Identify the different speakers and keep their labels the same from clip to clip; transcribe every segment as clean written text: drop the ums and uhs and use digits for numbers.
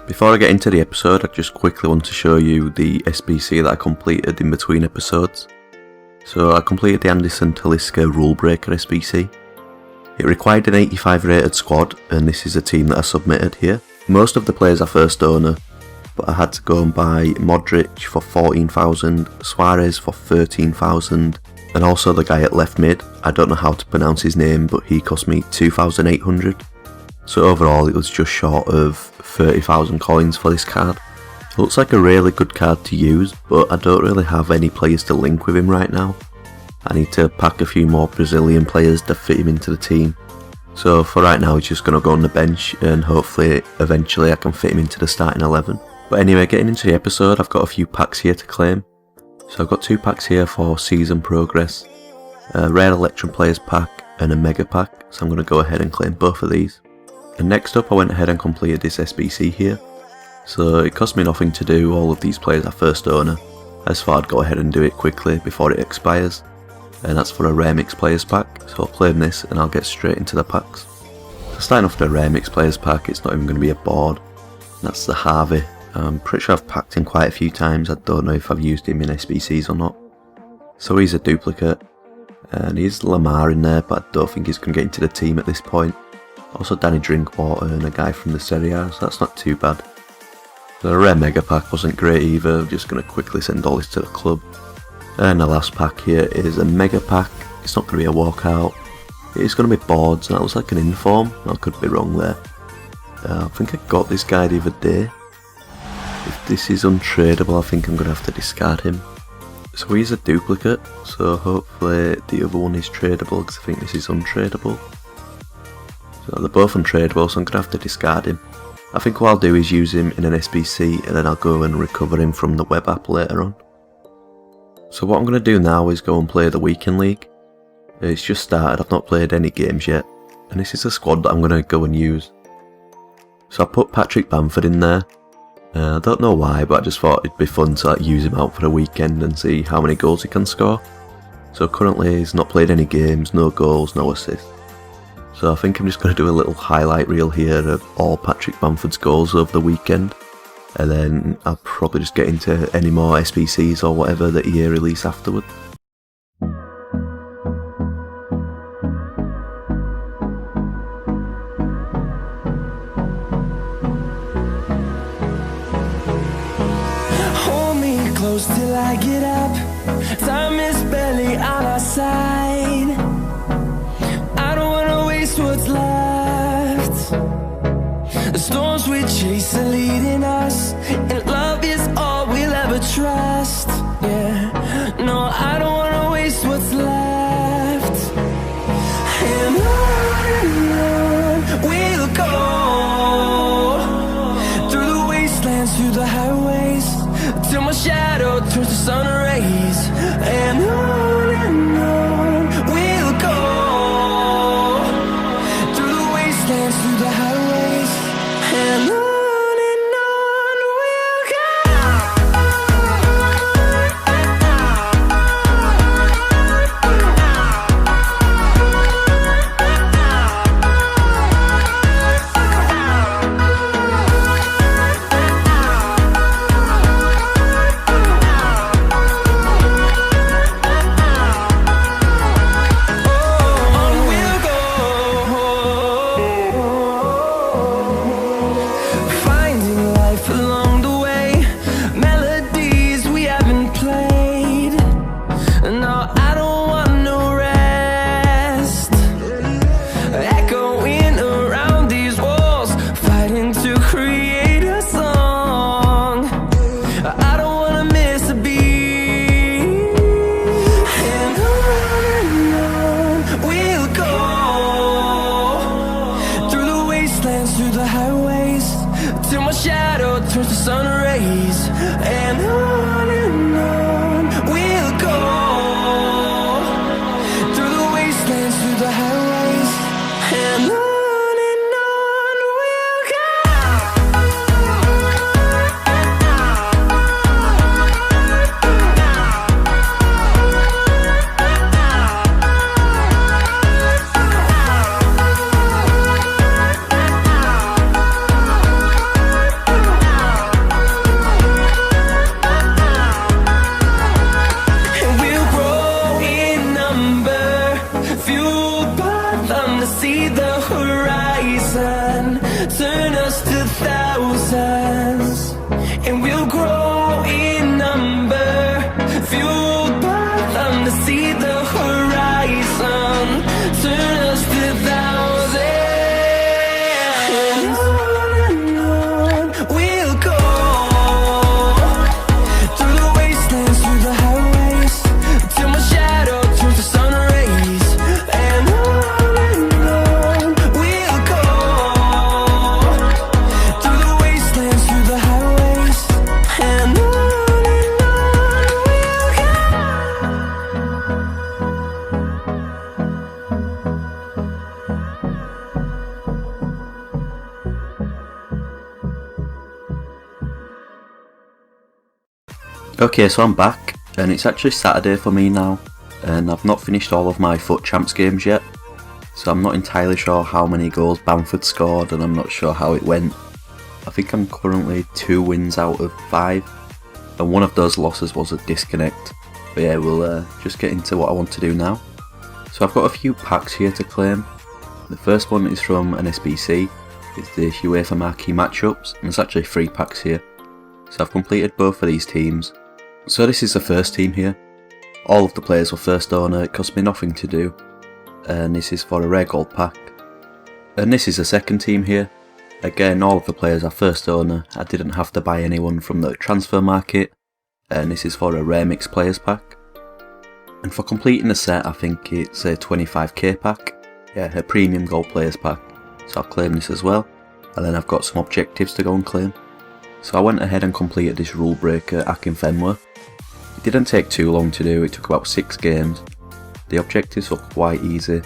Speaker 1: Before I get into the episode, I just quickly want to show you the SBC that I completed in between episodes. So I completed the Anderson Talisca Rule Breaker SBC. It required an 85 rated squad, and this is a team that I submitted here. Most of the players are first owner, but I had to go and buy Modric for 14,000, Suarez for 13,000, and also the guy at left mid. I don't know how to pronounce his name, but he cost me 2,800. So overall it was just short of 30,000 coins for this card. It looks like a really good card to use, but I don't really have any players to link with him right now. I need to pack a few more Brazilian players to fit him into the team. So for right now he's just going to go on the bench, and hopefully eventually I can fit him into the starting 11. But anyway, getting into the episode, I've got a few packs here to claim. So I've got 2 packs here for season progress, a rare Electrum players pack and a mega pack, so I'm going to go ahead and claim both of these. And next up I went ahead and completed this SBC here. So it cost me nothing to do, all of these players are first owner. I just thought I'd go ahead and do it quickly before it expires. And that's for a rare mix players pack, so I'll claim this and I'll get straight into the packs. So starting off the rare mix players pack, it's not even going to be a board. That's the Harvey. I'm pretty sure I've packed him quite a few times. I don't know if I've used him in SBCs or not. So he's a duplicate, and he's Lamar in there, but I don't think he's going to get into the team at this point. Also Danny Drinkwater and a guy from the Serie A, so that's not too bad. The rare mega pack wasn't great either. I'm just going to quickly send all this to the club. And the last pack here is a mega pack. It's not going to be a walkout. It's going to be boards, and that was like an inform. I could be wrong there. I think I got this guy the other day. If this is untradeable, I think I'm going to have to discard him. So he's a duplicate, so hopefully the other one is tradable, because I think this is untradeable. So they're both untradeable, so I'm going to have to discard him. I think what I'll do is use him in an SBC, and then I'll go and recover him from the web app later on. So what I'm going to do now is go and play the weekend league. It's just started, I've not played any games yet, and this is a squad that I'm going to go and use. So I put Patrick Bamford in there. I don't know why, but I just thought it'd be fun to use him out for the weekend and see how many goals he can score. So currently he's not played any games, no goals, no assists. So I think I'm just going to do a little highlight reel here of all Patrick Bamford's goals over the weekend. And then I'll probably just get into any more SBCs or whatever that EA release afterward.
Speaker 2: Till I get up, time is barely on our side. I don't wanna waste what's left. The storms we chase are leading us, and love is all we'll ever trust. Yeah, no, I don't wanna waste what's left. And on we'll go, through the wastelands, through the highways, till my shadow turns to sun rays. And on we'll go, through the wastelands, through the highways, and on we'll go. Through the highways, till my shadow turns to sun rays. And on we'll go, through the wastelands, through the highways, and on we'll go. us to thousands, and we'll grow in number, fueled by them to see the horizon. Turn us to thousands, and on we'll go, through the wastelands, through the highways, till my shadow turns to sun rays. And on we'll go, through the wastelands, through the highways, and on we'll go.
Speaker 1: Okay, so I'm back, and it's actually Saturday for me now, and I've not finished all of my FUT Champs games yet, so I'm not entirely sure how many goals Bamford scored, and I'm not sure how it went. I think I'm currently 2 wins out of 5, and one of those losses was a disconnect. But yeah, we'll just get into what I want to do now. So I've got a few packs here to claim. The first one is from an SBC, it's the UEFA Marquee Matchups, and there's actually 3 packs here. So I've completed both of these teams. So this is the first team here. All of the players were first owner, it cost me nothing to do. And this is for a rare gold pack. And this is the second team here. Again, all of the players are first owner, I didn't have to buy anyone from the transfer market. And this is for a rare mixed players pack. And for completing the set, I think it's a 25k pack. Yeah, a premium gold players pack. So I'll claim this as well. And then I've got some objectives to go and claim. So I went ahead and completed this rule breaker Akinfenwa. It didn't take too long to do, it took about 6 games. The objectives were quite easy.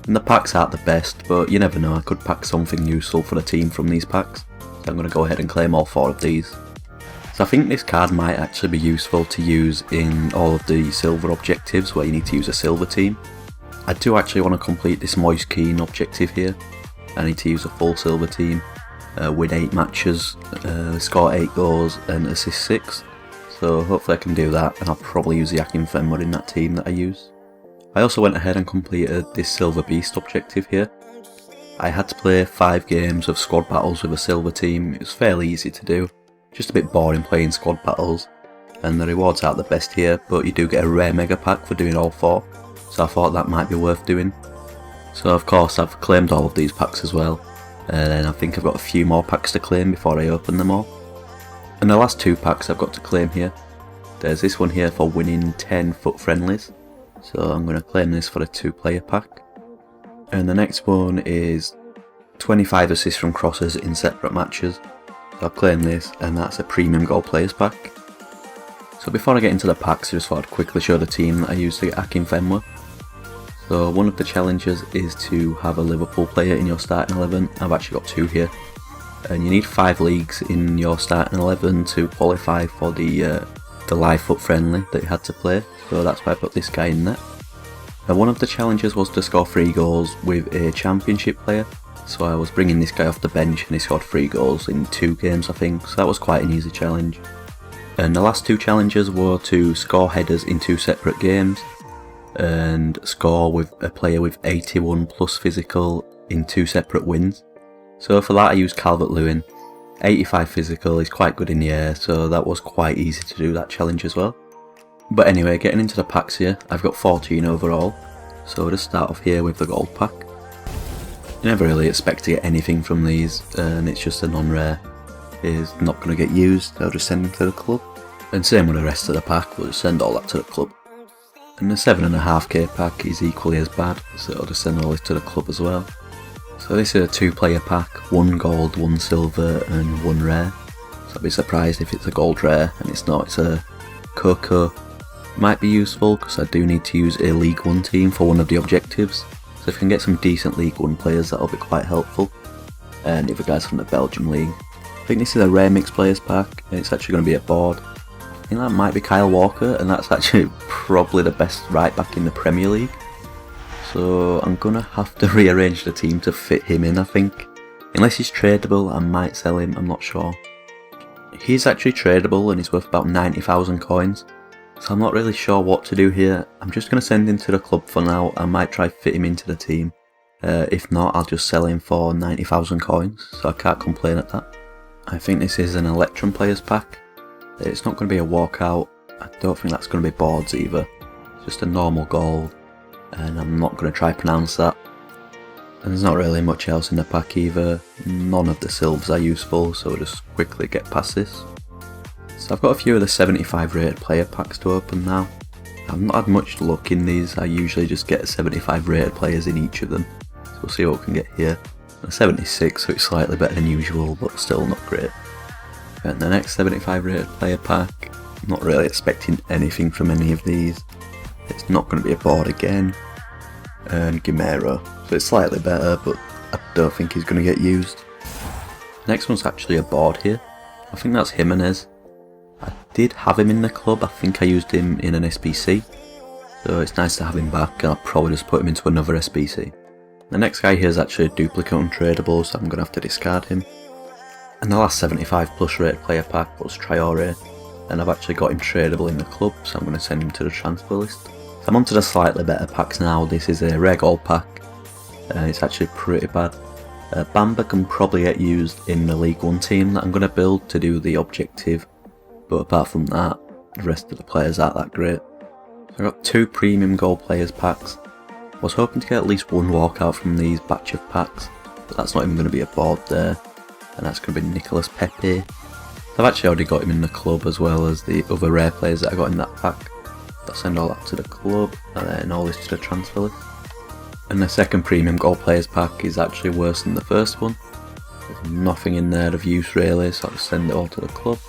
Speaker 1: And the packs aren't the best, but you never know, I could pack something useful for the team from these packs. So I'm going to go ahead and claim all 4 of these. So I think this card might actually be useful to use in all of the silver objectives where you need to use a silver team. I do actually want to complete this Moist Keane objective here. I need to use a full silver team, win 8 matches, score 8 goals and assist 6. So hopefully I can do that, and I'll probably use the Akinfenwa in that team that I use. I also went ahead and completed this Silver Beast objective here. I had to play 5 games of squad battles with a silver team. It was fairly easy to do, just a bit boring playing squad battles, and the rewards aren't the best here, but you do get a rare mega pack for doing all 4, so I thought that might be worth doing. So of course I've claimed all of these packs as well, and I think I've got a few more packs to claim before I open them all. And the last 2 packs I've got to claim here. There's this one here for winning 10 FUT friendlies, so I'm going to claim this for a 2-player pack. And the next one is 25 assists from crosses in separate matches. So I'll claim this, and that's a premium gold players pack. So before I get into the packs, I just thought I'd quickly show the team that I used to get Akinfenwa. So one of the challenges is to have a Liverpool player in your starting 11. I've actually got 2 here. And you need 5 leagues in your starting 11 to qualify for the live FUT friendly that you had to play. So that's why I put this guy in there. And one of the challenges was to score 3 goals with a championship player. So I was bringing this guy off the bench and he scored 3 goals in 2 games I think. So that was quite an easy challenge. And the last 2 challenges were to score headers in 2 separate games. And score with a player with 81 plus physical in 2 separate wins. So for that I used Calvert-Lewin. 85 physical, he's quite good in the air, so that was quite easy to do that challenge as well. But anyway, getting into the packs here, I've got 14 overall. So we'll just start off here with the gold pack. You never really expect to get anything from these, and it's just a non-rare. It's not going to get used, I'll just send him to the club. And same with the rest of the pack, we'll just send all that to the club. And the 7.5k pack is equally as bad, so I'll just send all this to the club as well. So this is a 2-player pack, 1 gold, 1 silver and 1 rare. So I'd be surprised if it's a gold rare, and it's not, it's a Coco. Might be useful because I do need to use a League 1 team for one of the objectives. So if I can get some decent League 1 players, that'll be quite helpful. And if the guys from the Belgium League. I think this is a rare mixed players pack, and it's actually going to be a board. I think that might be Kyle Walker, and that's actually probably the best right back in the Premier League. So I'm going to have to rearrange the team to fit him in, I think. Unless he's tradable, I might sell him, I'm not sure. He's actually tradable and he's worth about 90,000 coins. So I'm not really sure what to do here. I'm just going to send him to the club for now. I might try fit him into the team. If not, I'll just sell him for 90,000 coins, so I can't complain at that. I think this is an Electrum Players pack. It's not going to be a walkout. I don't think that's going to be boards either. It's just a normal gold, and I'm not going to try pronounce that. And there's not really much else in the pack either. None of the silvers are useful, so we'll just quickly get past this. So I've got a few of the 75 rated player packs to open now. I've not had much luck in these. I usually just get 75 rated players in each of them. So we'll see what we can get here. A 76, so it's slightly better than usual, but still not great. And the next 75 rated player pack, I'm not really expecting anything from any of these. It's not going to be a board again. And Guimero, so it's slightly better, but I don't think he's going to get used. Next one's actually a board here. I think that's Jimenez. I did have him in the club. I think I used him in an SBC, so it's nice to have him back, and I'll probably just put him into another SBC. The next guy here is actually a duplicate untradeable, so I'm going to have to discard him. And the last 75 plus rated player pack was Traore, and I've actually got him tradable in the club, so I'm going to send him to the transfer list. So I'm on to the slightly better packs now. This is a rare gold pack, it's actually pretty bad. Bamford can probably get used in the League 1 team that I'm going to build to do the objective, but apart from that, the rest of the players aren't that great. So I got 2 premium gold players packs. I was hoping to get at least one walkout from these batch of packs, but that's not even going to be a board there, and that's going to be Nicolas Pepe. I've actually already got him in the club as well as the other rare players that I got in that pack. I'll send all that to the club and then all this to the transfer list. And the second premium gold players pack is actually worse than the first one. There's nothing in there of use really, so I'll just send it all to the club.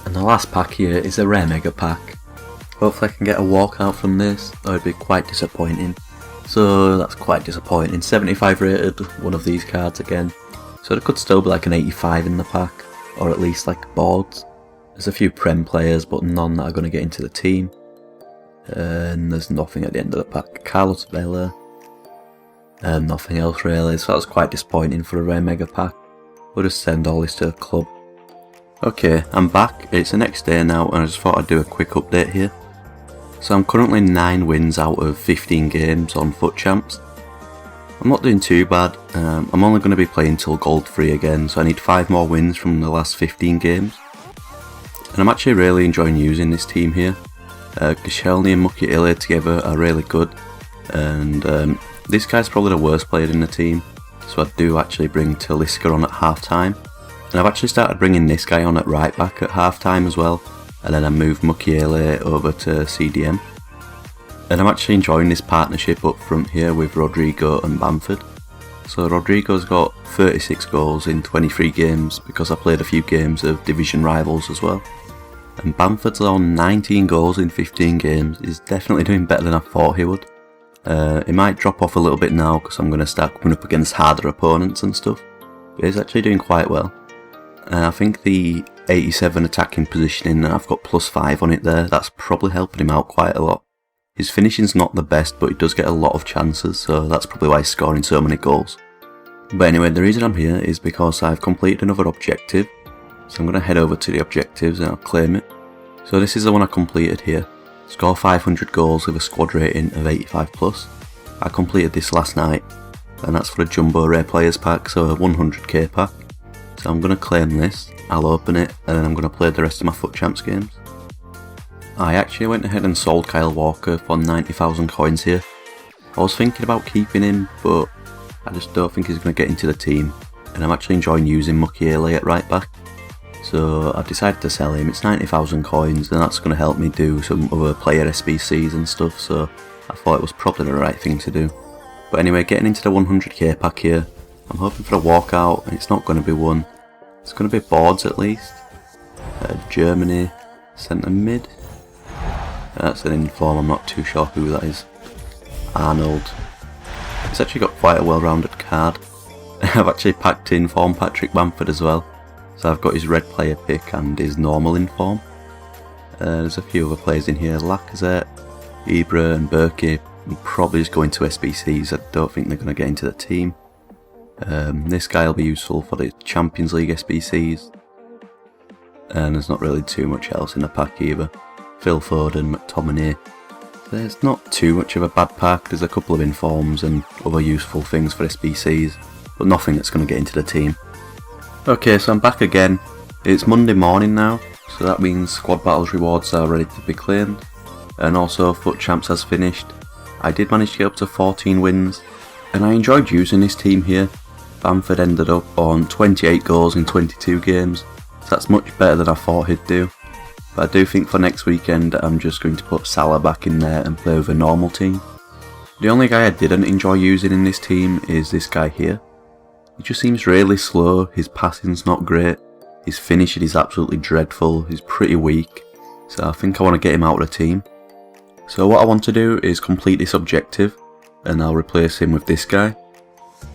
Speaker 1: And the last pack here is a rare mega pack. Hopefully I can get a walkout from this, or it'd be quite disappointing. So that's quite disappointing. 75 rated, one of these cards again. So there could still be like an 85 in the pack, or at least like boards. There's a few Prem players, but none that are going to get into the team. And there's nothing at the end of the pack. Carlos Vela, and nothing else really, so that was quite disappointing for a rare mega pack. We'll just send all this to the club. Okay, I'm back. It's the next day now, and I just thought I'd do a quick update here. So I'm currently 9 wins out of 15 games on FUT Champs. I'm not doing too bad. I'm only going to be playing till gold 3 again, so I need 5 more wins from the last 15 games. And I'm actually really enjoying using this team here. Koscielny and Mukiele together are really good, and this guy's probably the worst player in the team, so I do actually bring Talisca on at half time, and I've actually started bringing this guy on at right back at half time as well, and then I moved Mukiele over to CDM. And I'm actually enjoying this partnership up front here with Rodrigo and Bamford. So Rodrigo's got 36 goals in 23 games because I played a few games of division rivals as well. And Bamford's on 19 goals in 15 games. He's definitely doing better than I thought he would. He might drop off a little bit now because I'm going to start coming up against harder opponents and stuff. But he's actually doing quite well. I think the 87 attacking positioning, I've got +5 on it there. That's probably helping him out quite a lot. His finishing's not the best, but he does get a lot of chances, so that's probably why he's scoring so many goals. But anyway, the reason I'm here is because I've completed another objective. So I'm going to head over to the objectives and I'll claim it. So this is the one I completed here. Score 500 goals with a squad rating of 85+. I completed this last night, and that's for a Jumbo Rare Players pack, so a 100k pack. So I'm going to claim this, I'll open it, and then I'm going to play the rest of my FUT Champs games. I actually went ahead and sold Kyle Walker for 90,000 coins here. I was thinking about keeping him, but I just don't think he's going to get into the team, and I'm actually enjoying using Mukiele at right back. So I decided to sell him. It's 90,000 coins, and that's going to help me do some other player SBCs and stuff, so I thought it was probably the right thing to do. But anyway, getting into the 100k pack here, I'm hoping for a walkout, and it's not going to be one. It's going to be boards at least. Germany, centre mid. That's an inform, I'm not too sure who that is. Arnold. It's actually got quite a well-rounded card. I've actually packed in form Patrick Bamford as well. So I've got his red player pick and his normal inform. There's a few other players in here, Lacazette, Ibra and Berkey. I'm probably just going to SBCs, I don't think they're going to get into the team. This guy will be useful for the Champions League SBCs. And there's not really too much else in the pack either. Phil Foden, McTominay. There's not too much of a bad pack. There's a couple of informs and other useful things for SBCs, but nothing that's going to get into the team. Okay, so I'm back again. It's Monday morning now, so that means squad battles rewards are ready to be claimed, and also FUT champs has finished. I did manage to get up to 14 wins, and I enjoyed using this team here. Bamford ended up on 28 goals in 22 games, so that's much better than I thought he'd do. But I do think for next weekend I'm just going to put Salah back in there and play with a normal team. The only guy I didn't enjoy using in this team is this guy here. He just seems really slow, his passing's not great, his finishing is absolutely dreadful, he's pretty weak, so I think I want to get him out of the team. So what I want to do is complete this objective, and I'll replace him with this guy.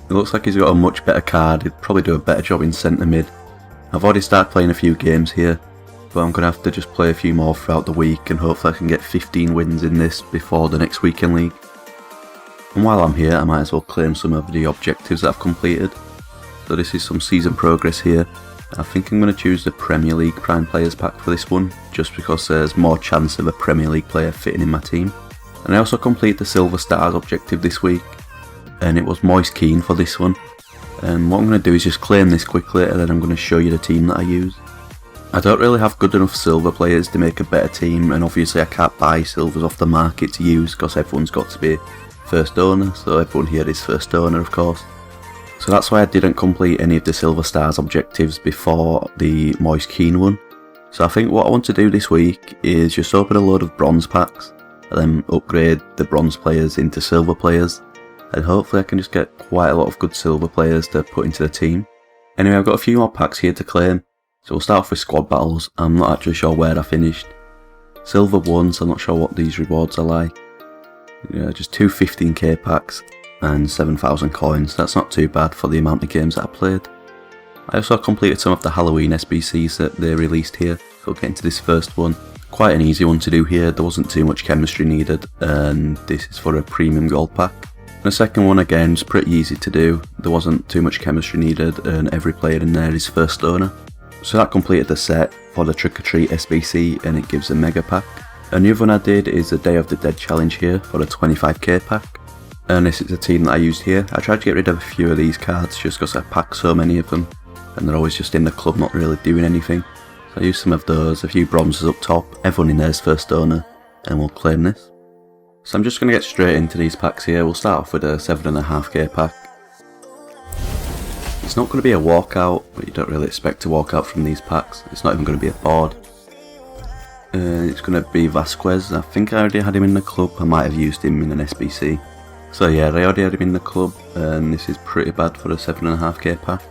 Speaker 1: It looks like he's got a much better card, he'd probably do a better job in centre mid. I've already started playing a few games here, but I'm going to have to just play a few more throughout the week and hopefully I can get 15 wins in this before the next weekend league. And while I'm here I might as well claim some of the objectives that I've completed. So this is some season progress here. I think I'm going to choose the Premier League Prime Players pack for this one, just because there's more chance of a Premier League player fitting in my team. And I also completed the Silver Stars objective this week, and it was Moise Kean for this one. And what I'm going to do is just claim this quickly and then I'm going to show you the team that I use. I don't really have good enough silver players to make a better team, and obviously I can't buy silvers off the market to use because everyone's got to be first owner, so everyone here is first owner of course. So that's why I didn't complete any of the Silver Stars objectives before the Moise Kean one. So I think what I want to do this week is just open a load of bronze packs and then upgrade the bronze players into silver players, and hopefully I can just get quite a lot of good silver players to put into the team. Anyway, I've got a few more packs here to claim. So we'll start off with squad battles. I'm not actually sure where I finished. Silver 1, so I'm not sure what these rewards are like. Yeah, just two 15k packs and 7,000 coins. That's not too bad for the amount of games that I played. I also completed some of the Halloween SBCs that they released here. So we'll get into this first one. Quite an easy one to do here. There wasn't too much chemistry needed, and this is for a premium gold pack. And the second one again is pretty easy to do. There wasn't too much chemistry needed, and every player in there is first owner. So that completed the set for the Trick or Treat SBC, and it gives a mega pack. And the other one I did is the Day of the Dead challenge here for a 25k pack. And this is the team that I used here. I tried to get rid of a few of these cards just because I packed so many of them, and they're always just in the club not really doing anything. So I used some of those, a few bronzes up top, everyone in there is first owner, and we'll claim this. So I'm just going to get straight into these packs here. We'll start off with a 7.5k pack. It's not going to be a walkout, but you don't really expect to walk out from these packs. It's not even going to be a board. It's going to be Vasquez. I think I already had him in the club. I might have used him in an SBC. So yeah, I already had him in the club, and this is pretty bad for a 7.5k pack.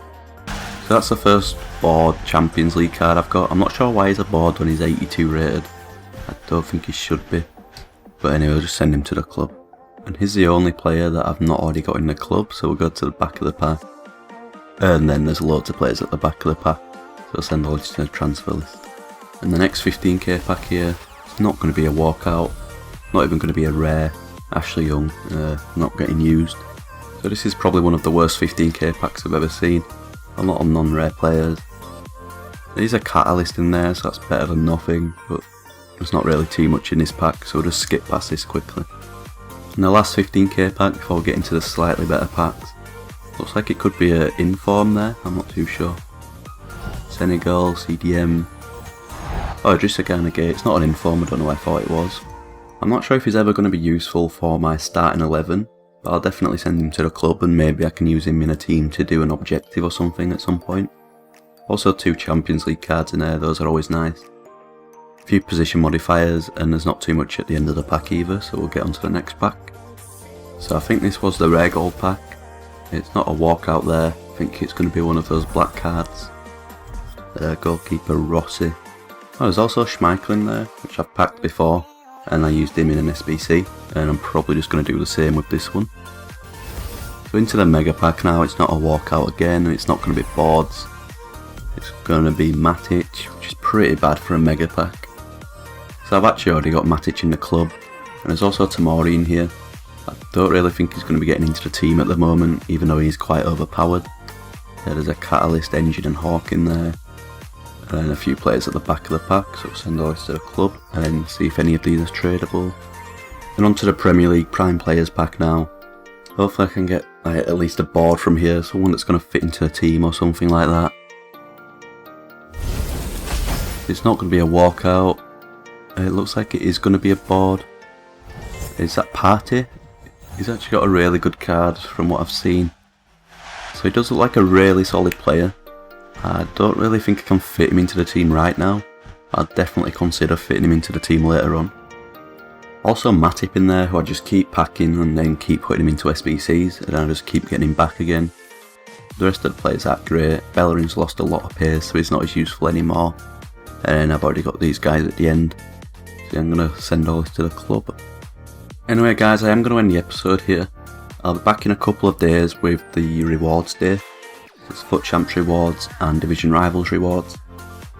Speaker 1: So that's the first board Champions League card I've got. I'm not sure why he's a board when he's 82 rated. I don't think he should be. But anyway, I'll just send him to the club. And he's the only player that I've not already got in the club, so we'll go to the back of the pack. And then there's loads of players at the back of the pack, so I'll send all this to the transfer list. And the next 15k pack here, it's not going to be a walkout, not even going to be a rare. Ashley Young, not getting used. So this is probably one of the worst 15k packs I've ever seen. A lot of non-rare players. There's a catalyst in there, so that's better than nothing, but there's not really too much in this pack, so we'll just skip past this quickly. And the last 15k pack before we get into the slightly better packs. Looks like it could be an inform there, I'm not too sure. Senegal, CDM. Oh, just a Ghana Gate. It's not an inform, I don't know why I thought it was. I'm not sure if he's ever going to be useful for my starting 11, but I'll definitely send him to the club and maybe I can use him in a team to do an objective or something at some point. Also 2 Champions League cards in there, those are always nice. A few position modifiers, and there's not too much at the end of the pack either, so we'll get on to the next pack. So I think this was the rare gold pack. It's not a walkout there, I think it's going to be one of those black cards. Goalkeeper Rossi. Oh, there's also Schmeichel in there, which I've packed before, and I used him in an SBC, and I'm probably just going to do the same with this one. So into the mega pack now. It's not a walkout again, and it's not going to be boards. It's going to be Matic, which is pretty bad for a mega pack. So I've actually already got Matic in the club, and there's also Tamori in here. I don't really think he's going to be getting into the team at the moment, even though he's quite overpowered. There's a Catalyst, Engine and Hawk in there, and a few players at the back of the pack, so we'll send all this to the club and see if any of these are tradable. And onto the Premier League Prime Players pack now. Hopefully I can get at least a board from here, someone that's going to fit into a team or something like that. It's not going to be a walkout. It looks like it is going to be a board. Is that Party? He's actually got a really good card from what I've seen. So he does look like a really solid player. I don't really think I can fit him into the team right now. I'd definitely consider fitting him into the team later on. Also Matip in there, who I just keep packing and then keep putting him into SBCs, and I just keep getting him back again. The rest of the players aren't great. Bellerin's lost a lot of pace, so he's not as useful anymore. And I've already got these guys at the end, so I'm going to send all this to the club. Anyway guys, I am going to end the episode here. I'll be back in a couple of days with the rewards day. It's FUT Champs rewards and Division Rivals rewards.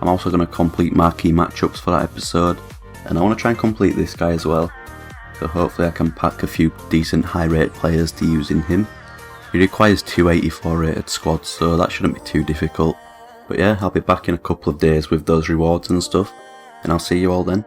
Speaker 1: I'm also going to complete marquee matchups for that episode, and I want to try and complete this guy as well. So hopefully I can pack a few decent high rated players to use in him. He requires 284 rated squads, so that shouldn't be too difficult. But yeah, I'll be back in a couple of days with those rewards and stuff, and I'll see you all then.